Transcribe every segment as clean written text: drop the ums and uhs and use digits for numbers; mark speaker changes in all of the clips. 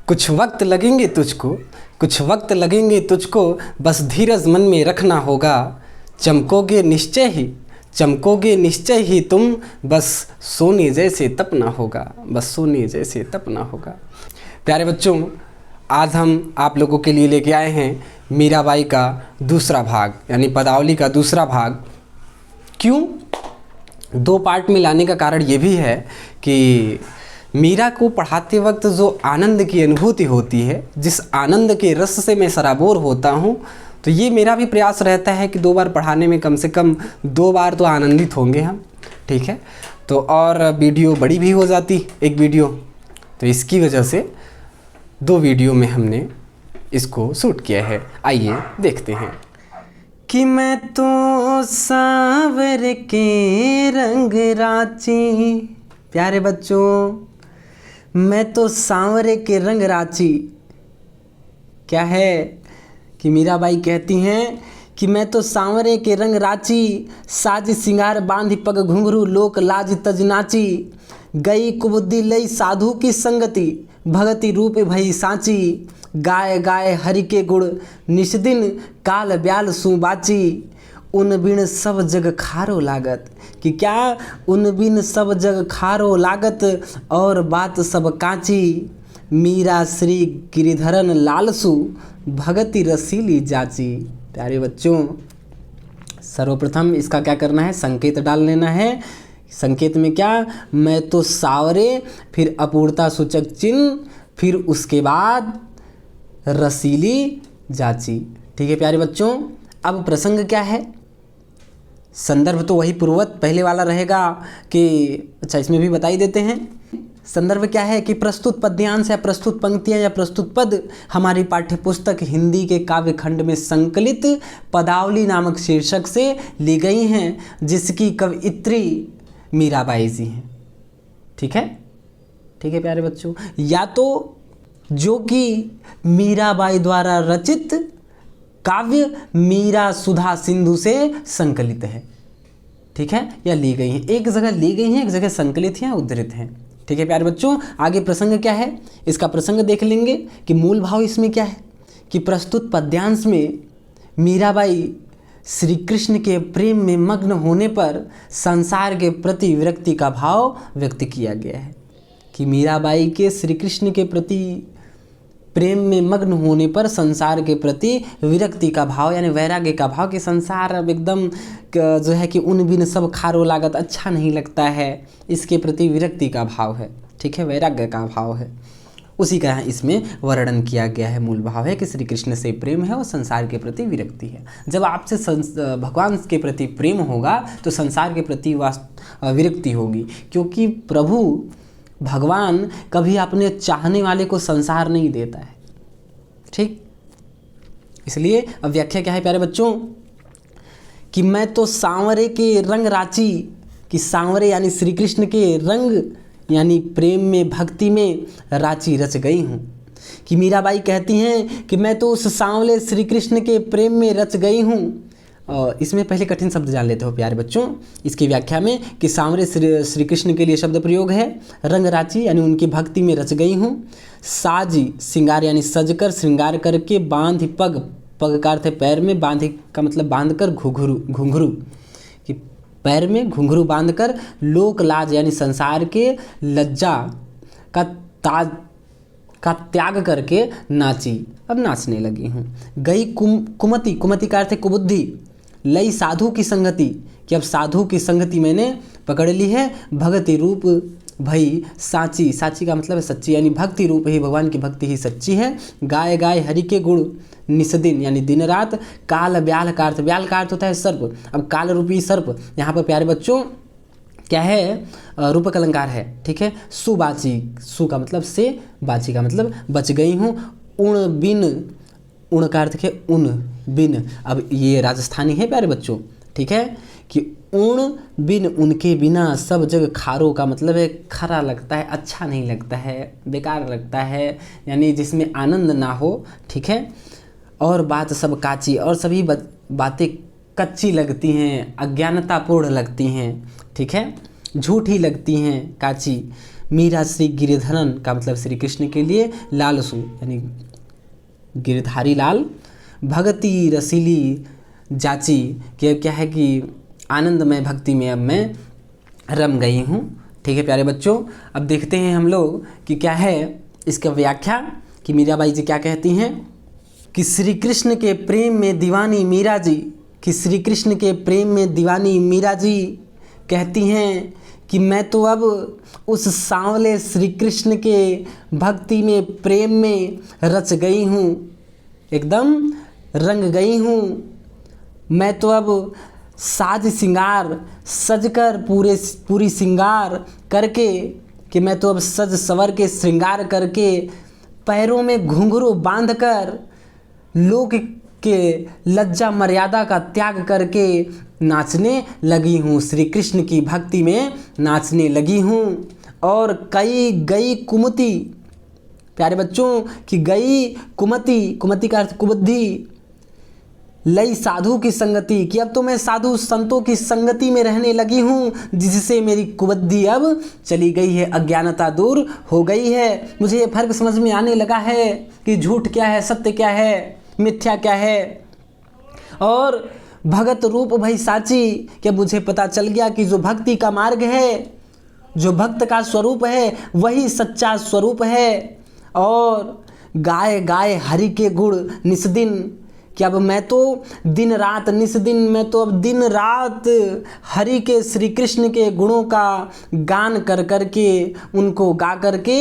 Speaker 1: कुछ वक्त लगेंगे तुझको, कुछ वक्त लगेंगे तुझको, बस धीरज मन में रखना होगा। चमकोगे निश्चय ही, चमकोगे निश्चय ही तुम, बस सोने जैसे तपना होगा, बस सोने जैसे तपना होगा। प्यारे बच्चों, आज हम आप लोगों के लिए लेके आए हैं मीराबाई का दूसरा भाग, यानी पदावली का दूसरा भाग। क्यों दो पार्ट में लाने का कारण ये भी है कि मीरा को पढ़ाते वक्त जो आनंद की अनुभूति होती है, जिस आनंद के रस से मैं सराबोर होता हूँ, तो ये मेरा भी प्रयास रहता है कि 2 बार पढ़ाने में कम से कम 2 बार तो आनंदित होंगे हम। ठीक है, तो और वीडियो बड़ी भी हो जाती एक वीडियो, तो इसकी वजह से 2 वीडियो में हमने इसको शूट किया है। आइए देखते हैं। कि मैं तो सांवर के रंग राची, प्यारे बच्चों, मैं तो सांवरे के रंग राची। क्या है कि मीराबाई कहती हैं कि मैं तो सांवरे के रंग राची, साज सिंगार बांधी पग घुंघरू, लोक लाज तज नाची। गई कुबुद्धि लई साधु की संगति, भगति रूप भई सांची। गाय गाय हरि के गुण, निष्दिन काल ब्याल सुबाची। उन बिन सब जग खारो लागत, कि क्या उन बिन सब जग खारो लागत, और बात सब कांची। मीरा श्री गिरिधरन लालसु, भगति रसीली जाची। प्यारे बच्चों, सर्वप्रथम इसका क्या करना है, संकेत डाल लेना है। संकेत में क्या, मैं तो सावरे, फिर अपूर्णता सूचक चिन्ह, फिर उसके बाद रसीली जाची। ठीक है प्यारे बच्चों, अब प्रसंग क्या है, संदर्भ तो वही पूर्ववत पहले वाला रहेगा कि अच्छा इसमें भी बता ही देते हैं। संदर्भ क्या है कि प्रस्तुत पद्यांश या प्रस्तुत पंक्तियां या प्रस्तुत पद हमारी पाठ्यपुस्तक हिंदी के काव्य खंड में संकलित पदावली नामक शीर्षक से ली गई हैं, जिसकी कवयित्री मीराबाई जी हैं। ठीक है, ठीक है प्यारे बच्चों, या तो जो कि मीराबाई द्वारा रचित काव्य मीरा सुधा सिंधु से संकलित है। ठीक है, या ली गई हैं, एक जगह ली गई हैं, एक जगह संकलित हैं, उद्धृत हैं। ठीक है प्यारे बच्चों, आगे प्रसंग क्या है, इसका प्रसंग देख लेंगे कि मूल भाव इसमें क्या है कि प्रस्तुत पद्यांश में मीराबाई श्री कृष्ण के प्रेम में मग्न होने पर संसार के प्रति विरक्ति का भाव व्यक्त किया गया है। कि मीराबाई के श्री कृष्ण के प्रति प्रेम में मग्न होने पर संसार के प्रति विरक्ति का भाव, यानी वैराग्य का भाव, कि संसार अब एकदम जो है कि उन बिन सब खारो लागत, अच्छा नहीं लगता है, इसके प्रति विरक्ति का भाव है। ठीक है, वैराग्य का भाव है, उसी का इसमें वर्णन किया गया है। मूल भाव है कि श्री कृष्ण से प्रेम है और संसार के प्रति विरक्ति है। जब आपसे भगवान के प्रति प्रेम होगा तो संसार के प्रति विरक्ति होगी, क्योंकि प्रभु भगवान कभी अपने चाहने वाले को संसार नहीं देता है। ठीक, इसलिए अब व्याख्या क्या है प्यारे बच्चों कि मैं तो सांवरे के रंग राची, कि सांवरे यानी श्री कृष्ण के रंग यानी प्रेम में भक्ति में राची रच गई हूँ। कि मीराबाई कहती हैं कि मैं तो उस सांवले श्री कृष्ण के प्रेम में रच गई हूँ। इसमें पहले कठिन शब्द जान लेते हो प्यारे बच्चों इसकी व्याख्या में, कि सांवरे श्री कृष्ण के लिए शब्द प्रयोग है, रंग राची यानी उनकी भक्ति में रच गई हूँ। साजी श्रृंगार यानी सजकर श्रृंगार करके, बांध पग, पग का अर्थ है पैर में, बांध का मतलब बांध कर, घुंघरू कि पैर में घुंघरू बांध कर, लोक लाज यानी संसार के लज्जा का त्याग करके नाची, अब नाचने लगी हूँ। गई कुमति, कुमति का अर्थ है कुबुद्धि, लई साधु की संगति, कि अब साधु की संगति मैंने पकड़ ली है। भगति रूप भई साची, साची का मतलब है सच्ची, यानी भक्ति रूप ही, भगवान की भक्ति ही सच्ची है। गाय गाय हरि के गुण, निस्दिन यानी दिन रात। काल ब्याल का अर्थ, ब्याल का अर्थ होता है सर्प, अब काल रूपी सर्प यहाँ पर प्यारे बच्चों क्या है, रूपक अलंकार है। ठीक है, सुबाची, सु का मतलब से, बाची का मतलब बच गई हूँ। उण बिन, उण का अर्थ है उन बिन, अब ये राजस्थानी है प्यारे बच्चों। ठीक है, कि उण बिन, उनके बिना, सब जग खारो का मतलब है खरा लगता है, अच्छा नहीं लगता है, बेकार लगता है, यानी जिसमें आनंद ना हो। ठीक है, और बात सब काची, और सभी बातें कच्ची लगती हैं, अज्ञानतापूर्ण लगती हैं। ठीक है, झूठी लगती हैं, काची। मीरा श्री गिरिधरन का मतलब श्री कृष्ण के लिए, लालसु यानी गिरधारी लाल, भगति रसीली जाची कि अब क्या है कि आनंदमय भक्ति में अब मैं रम गई हूँ। ठीक है प्यारे बच्चों, अब देखते हैं हम लोग कि क्या है इसका व्याख्या, कि मीराबाई जी क्या कहती हैं कि श्री कृष्ण के प्रेम में दीवानी मीरा जी, कि श्री कृष्ण के प्रेम में दीवानी मीरा जी कहती हैं कि मैं तो अब उस सांवले श्री कृष्ण के भक्ति में प्रेम में रच गई हूँ, एकदम रंग गई हूँ। मैं तो अब साज सिंगार सजकर पूरी सिंगार करके, कि मैं तो अब सज सवर के श्रृंगार करके पैरों में घुंघरू बांधकर लोक के लज्जा मर्यादा का त्याग करके नाचने लगी हूँ, श्री कृष्ण की भक्ति में नाचने लगी हूँ। और कई गई कुमति, प्यारे बच्चों कि गई कुमति, कुमति का अर्थ कुबुद्धि, लई साधु की संगति, कि अब तो मैं साधु संतों की संगति में रहने लगी हूँ, जिससे मेरी कुबुद्धि अब चली गई है, अज्ञानता दूर हो गई है। मुझे ये फर्क समझ में आने लगा है कि झूठ क्या है, सत्य क्या है, मिथ्या क्या है। और भगत रूप भई साची, क्या मुझे पता चल गया कि जो भक्ति का मार्ग है, जो भक्त का स्वरूप है, वही सच्चा स्वरूप है। और गाय गाय हरि के गुण निस्दिन, कि अब मैं तो दिन रात निस्दिन, मैं तो अब दिन रात हरि के श्री कृष्ण के गुणों का गान कर करके, उनको गा करके,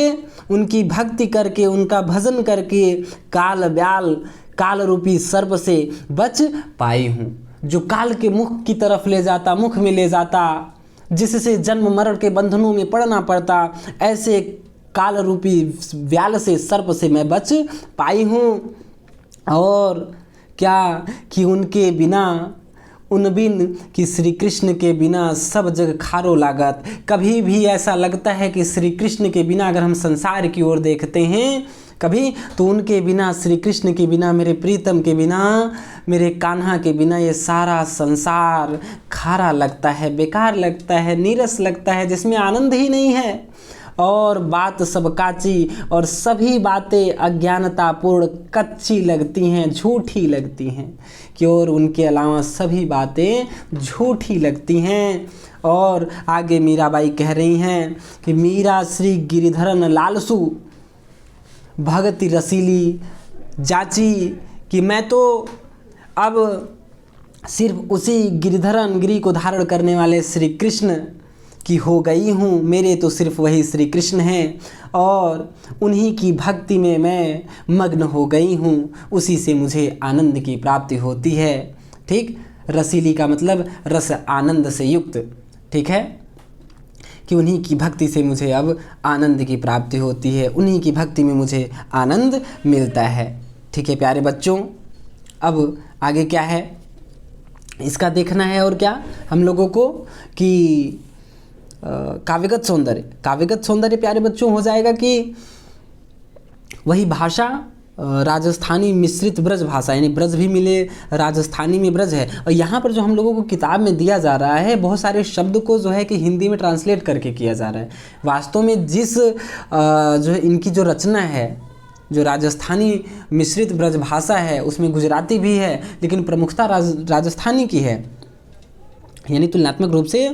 Speaker 1: उनकी भक्ति करके, उनका भजन करके काल व्याल काल रूपी सर्प से बच पाई हूँ, जो काल के मुख की तरफ ले जाता, मुख में ले जाता, जिससे जन्म मरण के बंधनों में पड़ना पड़ता, ऐसे काल रूपी व्याल से सर्प से मैं बच पाई हूँ। और क्या कि उनके बिना, उन बिन कि श्री कृष्ण के बिना सब जग खारो लागत। कभी भी ऐसा लगता है कि श्री कृष्ण के बिना, अगर हम संसार की ओर देखते हैं कभी, तो उनके बिना, श्री कृष्ण के बिना, मेरे प्रीतम के बिना, मेरे कान्हा के बिना ये सारा संसार खारा लगता है, बेकार लगता है, नीरस लगता है, जिसमें आनंद ही नहीं है। और बात सब काची, और सभी बातें अज्ञानतापूर्ण कच्ची लगती हैं, झूठी लगती हैं, कि और उनके अलावा सभी बातें झूठी लगती हैं। और आगे मीराबाई कह रही हैं कि मीरा श्री गिरिधरन लालसु भगति रसीली जाची, कि मैं तो अब सिर्फ उसी गिरिधरन, गिरी को धारण करने वाले श्री कृष्ण की हो गई हूँ, मेरे तो सिर्फ वही श्री कृष्ण हैं, और उन्हीं की भक्ति में मैं मग्न हो गई हूँ, उसी से मुझे आनंद की प्राप्ति होती है। ठीक, रसीली का मतलब रस आनंद से युक्त, ठीक है, कि उन्हीं की भक्ति से मुझे अब आनंद की प्राप्ति होती है, उन्हीं की भक्ति में मुझे आनंद मिलता है। ठीक है प्यारे बच्चों, अब आगे क्या है इसका देखना है। और क्या हम लोगों को कि काव्यगत सौंदर्य, काव्यगत सौंदर्य प्यारे बच्चों हो जाएगा कि वही भाषा राजस्थानी मिश्रित ब्रज भाषा, यानी ब्रज भी मिले, राजस्थानी में ब्रज है। और यहाँ पर जो हम लोगों को किताब में दिया जा रहा है, बहुत सारे शब्द को जो है कि हिंदी में ट्रांसलेट करके किया जा रहा है। वास्तव में जिस जो इनकी जो रचना है, जो राजस्थानी मिश्रित ब्रज भाषा है, उसमें गुजराती भी है, लेकिन प्रमुखता राजस्थानी की है, यानी तुलनात्मक रूप से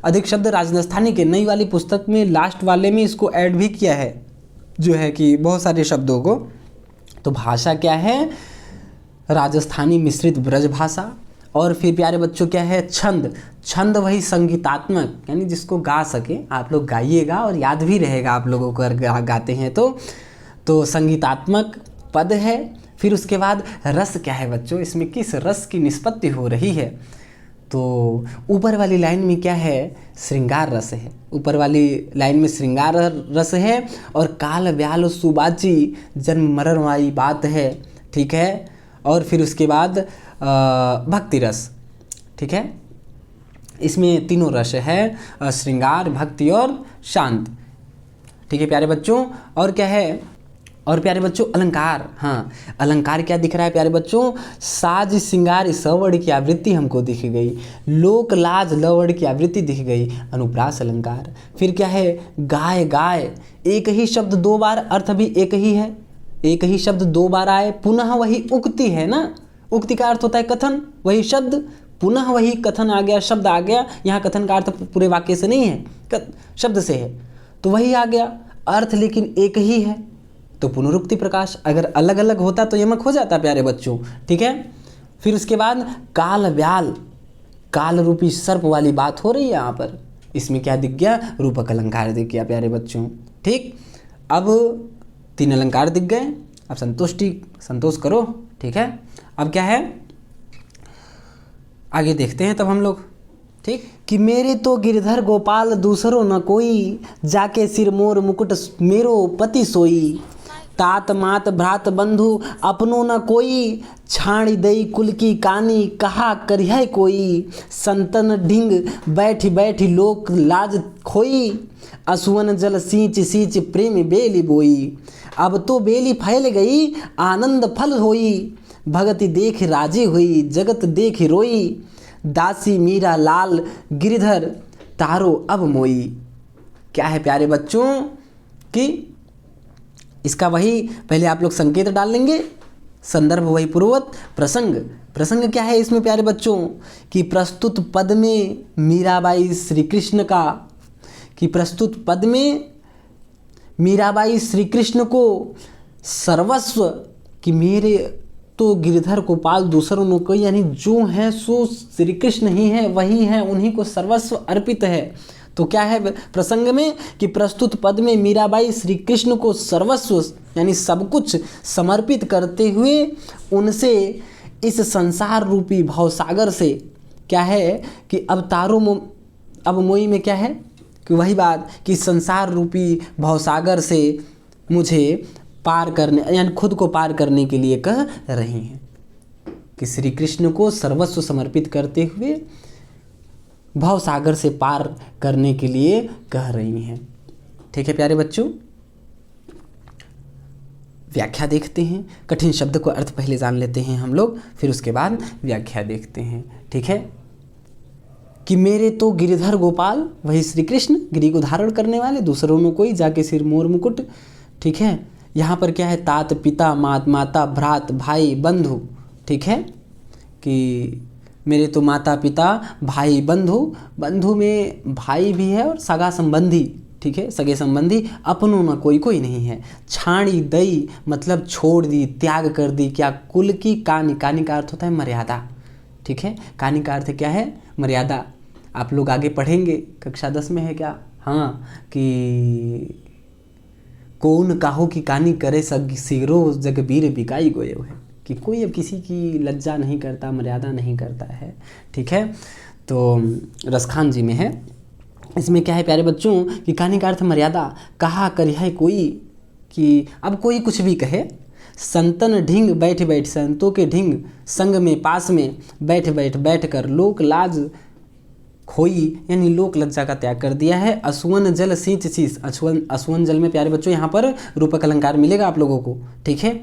Speaker 1: अधिक शब्द राजस्थानी के। नई वाली पुस्तक में लास्ट वाले में इसको ऐड भी किया है, जो है कि बहुत सारे शब्दों को। तो भाषा क्या है, राजस्थानी मिश्रित ब्रज भाषा। और फिर प्यारे बच्चों क्या है, छंद, छंद वही संगीतात्मक, यानी जिसको गा सके, आप लोग गाइएगा और याद भी रहेगा आप लोगों को अगर गाते हैं तो संगीतात्मक पद है। फिर उसके बाद रस क्या है बच्चों, इसमें किस रस की निष्पत्ति हो रही है, तो ऊपर वाली लाइन में क्या है, श्रृंगार रस है, ऊपर वाली लाइन में श्रृंगार रस है। और काल व्याल सुबाची, जन्म मरण वाली बात है, ठीक है। और फिर उसके बाद भक्ति रस, ठीक है, इसमें तीनों रस है, श्रृंगार, भक्ति और शांत। ठीक है प्यारे बच्चों, और क्या है, और प्यारे बच्चों अलंकार, हाँ अलंकार क्या दिख रहा है प्यारे बच्चों, साज सिंगार सवड़ की आवृत्ति हमको दिख गई, लोक लाज लवड़ की आवृत्ति दिख गई, अनुप्रास अलंकार। फिर क्या है, गाय गाय, एक ही शब्द दो बार, अर्थ भी एक ही है, एक ही शब्द दो बार आए, पुनः वही उक्ति है ना, उक्ति का अर्थ होता है कथन, वही शब्द पुनः वही कथन आ गया, शब्द आ गया। यहाँ कथन का अर्थ पूरे वाक्य से नहीं है, शब्द से है, तो वही आ गया, अर्थ लेकिन एक ही है, तो पुनरुक्ति प्रकाश। अगर अलग अलग होता तो यमक हो जाता प्यारे बच्चों, ठीक है। फिर उसके बाद काल व्याल, काल रूपी सर्प वाली बात हो रही है यहाँ पर, इसमें क्या दिख गया, रूपक अलंकार दिख गया प्यारे बच्चों, ठीक। अब 3 अलंकार दिख गए, अब संतोष करो, ठीक है। अब क्या है, आगे देखते हैं तब हम लोग, ठीक। कि मेरे तो गिरधर गोपाल दूसरो न कोई, जाके सिर मोर मुकुट मेरो पति सोई, तात मात भ्रात बंधु अपनो न कोई, छाणी दई कुल की कानी कहा करिह कोई, संतन ढिंग बैठी बैठी लोक लाज खोई, असुवन जल सींच सींच प्रेम बेली बोई, अब तो बेली फैल गई आनंद फल होई, भगति देख राजी हुई जगत देख रोई, दासी मीरा लाल गिरधर तारो अब मोई। क्या है प्यारे बच्चों कि इसका वही पहले आप लोग संकेत डाल लेंगे, संदर्भ वही पूर्वत, प्रसंग क्या है इसमें प्यारे बच्चों कि प्रस्तुत पद में मीराबाई श्री कृष्ण का, कि प्रस्तुत पद में मीराबाई श्री कृष्ण को सर्वस्व, कि मेरे तो गिरधर गोपाल दूसरों ने कोई, यानी जो है सो श्री कृष्ण ही है, वही है, उन्हीं को सर्वस्व अर्पित है। तो क्या है प्रसंग में कि प्रस्तुत पद में मीराबाई श्री कृष्ण को सर्वस्व यानी सब कुछ समर्पित करते हुए उनसे इस संसार रूपी भवसागर से क्या है कि अब मोई में क्या है कि वही बात कि संसार रूपी भवसागर से मुझे पार करने यानी खुद को पार करने के लिए कह रही हैं, कि श्री कृष्ण को सर्वस्व समर्पित करते हुए भवसागर से पार करने के लिए कह रही हैं। ठीक है प्यारे बच्चों, व्याख्या देखते हैं। कठिन शब्द को अर्थ पहले जान लेते हैं हम लोग, फिर उसके बाद व्याख्या देखते हैं। ठीक है कि मेरे तो गिरधर गोपाल, वही श्री कृष्ण गिरी को धारण करने वाले, दूसरों में कोई जाके सिर मोर मुकुट। ठीक है, यहाँ पर क्या है, तात पिता माता भ्रात भाई बंधु। ठीक है कि मेरे तो माता पिता भाई बंधु में भाई भी है और सगा संबंधी। ठीक है, सगे संबंधी, अपनों ना कोई नहीं है। छाणी दई मतलब छोड़ दी, त्याग कर दी। क्या, कुल की कानी का अर्थ होता है मर्यादा। ठीक है, कानी का अर्थ क्या है, मर्यादा। आप लोग आगे पढ़ेंगे, कक्षा 10 में है क्या, हाँ, कि कौन काहो की कानी करे सिरो जगबीर बिकाई गोयो है, कि कोई अब किसी की लज्जा नहीं करता, मर्यादा नहीं करता है। ठीक है, तो रसखान जी में है। इसमें क्या है प्यारे बच्चों कि कानी का अर्थ मर्यादा। कहा करिए कोई, कि अब कोई कुछ भी कहे। संतन ढिंग बैठ संतों के ढिंग संग में पास में बैठ कर लोक लाज खोई, यानी लोक लज्जा का त्याग कर दिया है। असुवन जल सींच सींच, असुवन जल में प्यारे बच्चों यहाँ पर रूपक अलंकार मिलेगा आप लोगों को। ठीक है,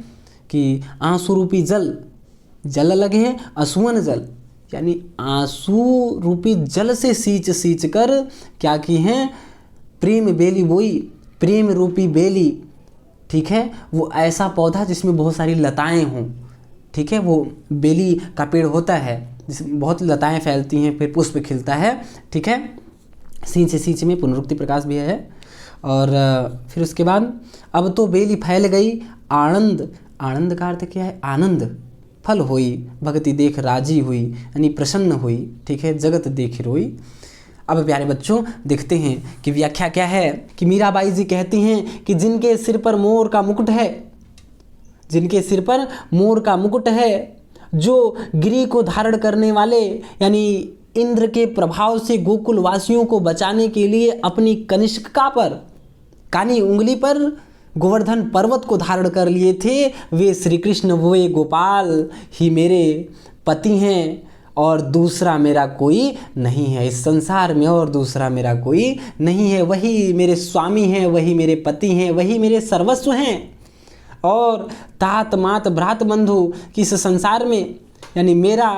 Speaker 1: कि आंसू रूपी जल लगे हैं, असुवन जल यानी आंसू रूपी जल से सींच कर क्या की हैं, प्रेम बेली बोई, प्रेम रूपी बेली। ठीक है, वो ऐसा पौधा जिसमें बहुत सारी लताएं हों। ठीक है, वो बेली का पेड़ होता है जिसमें बहुत लताएं फैलती हैं, फिर पुष्प खिलता है। ठीक है, सींच में पुनरुक्ति प्रकाश भी है। और फिर उसके बाद अब तो बेली फैल गई आनंद का अर्थ क्या है, आनंद फल हुई, भक्ति देख राजी हुई यानी प्रसन्न हुई। ठीक है, जगत देख रोई। अब प्यारे बच्चों देखते हैं कि व्याख्या क्या है, कि मीराबाई जी कहती हैं कि जिनके सिर पर मोर का मुकुट है, जिनके सिर पर मोर का मुकुट है, जो गिरी को धारण करने वाले यानी इंद्र के प्रभाव से गोकुल वासियों को बचाने के लिए अपनी कनिष्का पर कानी उंगली पर गोवर्धन पर्वत को धारण कर लिए थे, वे श्री कृष्ण वे गोपाल ही मेरे पति हैं और दूसरा मेरा कोई नहीं है। इस संसार में और दूसरा मेरा कोई नहीं है। वही मेरे स्वामी हैं, वही मेरे पति हैं, वही मेरे सर्वस्व हैं। और तात मात भ्रात बंधु कि इस संसार में यानी मेरा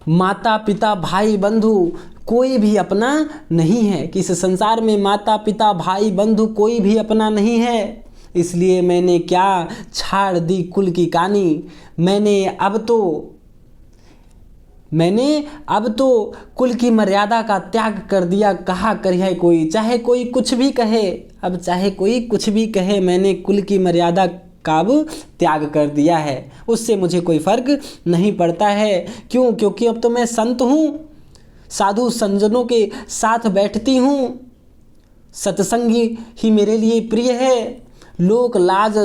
Speaker 1: माता पिता भाई बंधु कोई भी अपना नहीं है, कि इस संसार में माता पिता भाई बंधु कोई भी अपना नहीं है। इसलिए मैंने क्या छाड़ दी कुल की कहानी, मैंने अब तो कुल की मर्यादा का त्याग कर दिया। कहा करिए कोई, चाहे कोई कुछ भी कहे, अब चाहे कोई कुछ भी कहे, मैंने कुल की मर्यादा का अब त्याग कर दिया है। उससे मुझे कोई फर्क नहीं पड़ता है। क्यों? क्योंकि अब तो मैं संत हूँ, साधु संजनों के साथ बैठती हूँ, सत्संगी ही मेरे लिए प्रिय है। लोक लाज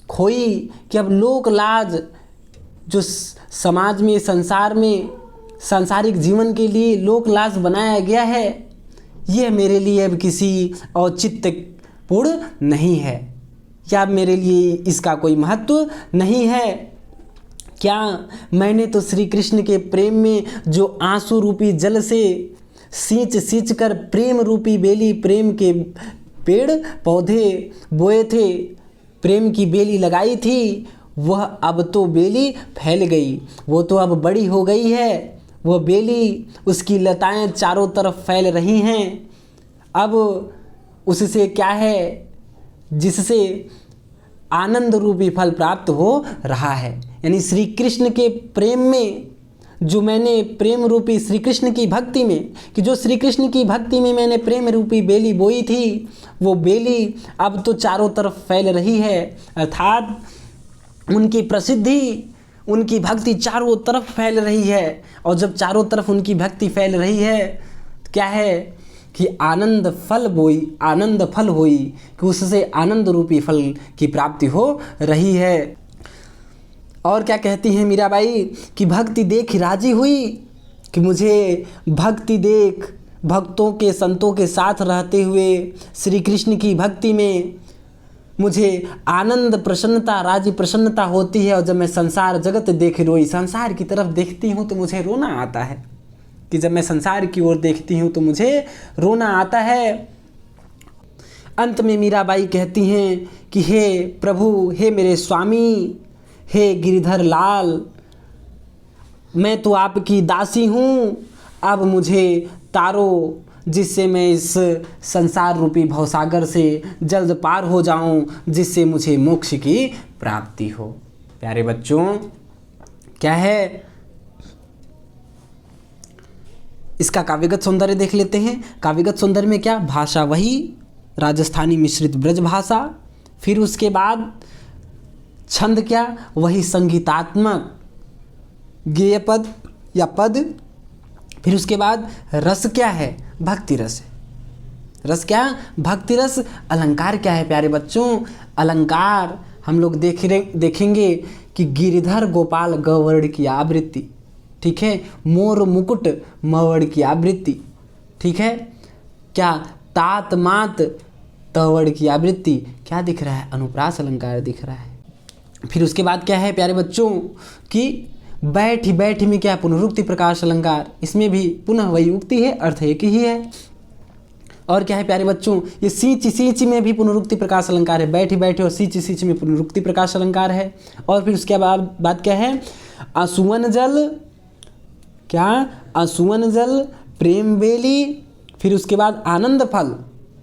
Speaker 1: खोई कि अब लोक लाज जो समाज में, संसार में, सांसारिक जीवन के लिए लोक लाज बनाया गया है, यह मेरे लिए अब किसी औचित्यपूर्ण नहीं है, या मेरे लिए इसका कोई महत्व नहीं है। क्या मैंने तो श्री कृष्ण के प्रेम में जो आंसू रूपी जल से सींच कर प्रेम रूपी बेली, प्रेम के पेड़ पौधे बोए थे, प्रेम की बेली लगाई थी, वह अब तो बेली फैल गई, वो तो अब बड़ी हो गई है। वह बेली, उसकी लताएं चारों तरफ फैल रही हैं। अब उससे क्या है, जिससे आनंद रूपी फल प्राप्त हो रहा है। यानी श्री कृष्ण के प्रेम में जो मैंने प्रेम रूपी श्री कृष्ण की भक्ति में, कि जो श्री कृष्ण की भक्ति में मैंने प्रेम रूपी बेली बोई थी, वो बेली अब तो चारों तरफ फैल रही है। अर्थात उनकी प्रसिद्धि, उनकी भक्ति चारों तरफ फैल रही है। और जब चारों तरफ उनकी भक्ति फैल रही है, तो क्या है कि आनंद फल होई, कि उससे आनंद रूपी फल की प्राप्ति हो रही है। और क्या कहती हैं मीराबाई कि भक्ति देख राजी हुई, कि मुझे भक्ति देख, भक्तों के संतों के साथ रहते हुए श्री कृष्ण की भक्ति में मुझे आनंद प्रसन्नता, राजी प्रसन्नता होती है। और जब मैं संसार जगत देख रोई, संसार की तरफ देखती हूँ तो मुझे रोना आता है, कि जब मैं संसार की ओर देखती हूँ तो मुझे रोना आता है। अंत में मीराबाई कहती हैं कि हे प्रभु, हे मेरे स्वामी, हे गिरिधर लाल, मैं तो आपकी दासी हूँ, अब मुझे तारो, जिससे मैं इस संसार रूपी भवसागर से जल्द पार हो जाऊं, जिससे मुझे मोक्ष की प्राप्ति हो। प्यारे बच्चों, क्या है इसका काव्यगत सौंदर्य देख लेते हैं। काव्यगत सौंदर्य में क्या, भाषा वही राजस्थानी मिश्रित ब्रज भाषा, फिर उसके बाद छंद क्या, वही संगीतात्मक गेय पद या पद, फिर उसके बाद रस क्या है, भक्ति रस है। रस क्या, भक्ति रस। अलंकार क्या है प्यारे बच्चों, अलंकार हम लोग देखेंगे कि गिरिधर गोपाल गवर्ण की आवृत्ति, ठीक है, मोर मुकुट मवड़ की आवृत्ति, ठीक है, क्या तात मात तवड़ की आवृत्ति, क्या दिख रहा है, अनुप्रास अलंकार दिख रहा है। फिर उसके बाद क्या है प्यारे बच्चों कि बैठी बैठी में क्या, पुनरुक्ति प्रकाश अलंकार, इसमें भी पुनः वही उक्ति है, अर्थ एक ही है। और क्या है प्यारे बच्चों, ये सींच सींच में भी पुनरुक्ति प्रकाश अलंकार है, बैठी बैठी और सींच सींच में पुनरुक्ति प्रकाश अलंकार है। और फिर उसके बाद बात क्या है, आंसुअन जल, क्या, आंसुअन जल प्रेम बेली, फिर उसके बाद आनंद फल,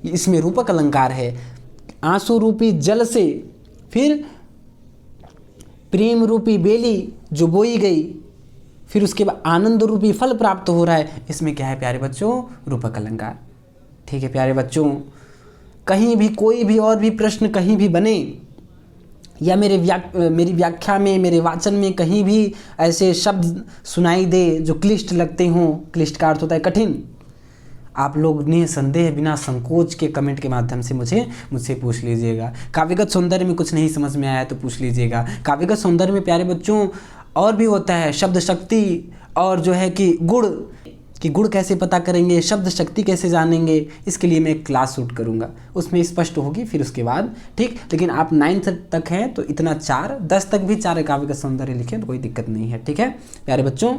Speaker 1: इसमें रूपक अलंकार है। आंसू रूपी जल से फिर प्रेम रूपी बेली जो बोई गई, फिर उसके बाद आनंद रूपी फल प्राप्त हो रहा है, इसमें क्या है प्यारे बच्चों, रूपक अलंकार। ठीक है प्यारे बच्चों, कहीं भी कोई भी और भी प्रश्न कहीं भी बने, या मेरी व्याख्या में, मेरे वाचन में कहीं भी ऐसे शब्द सुनाई दे जो क्लिष्ट लगते हों, क्लिष्ट का अर्थ होता है कठिन, आप लोग निसंदेह बिना संकोच के कमेंट के माध्यम से मुझसे पूछ लीजिएगा। काव्यगत सौंदर्य में कुछ नहीं समझ में आया तो पूछ लीजिएगा। काव्यगत सौंदर्य में प्यारे बच्चों और भी होता है शब्द शक्ति, और जो है कि गुण कैसे पता करेंगे, शब्द शक्ति कैसे जानेंगे, इसके लिए मैं एक क्लास शूट करूँगा, उसमें स्पष्ट होगी फिर उसके बाद, ठीक। लेकिन आप 9th तक हैं तो इतना 4, 10 तक भी 4 काव्यगत सौंदर्य लिखें तो कोई दिक्कत नहीं है, ठीक है प्यारे बच्चों।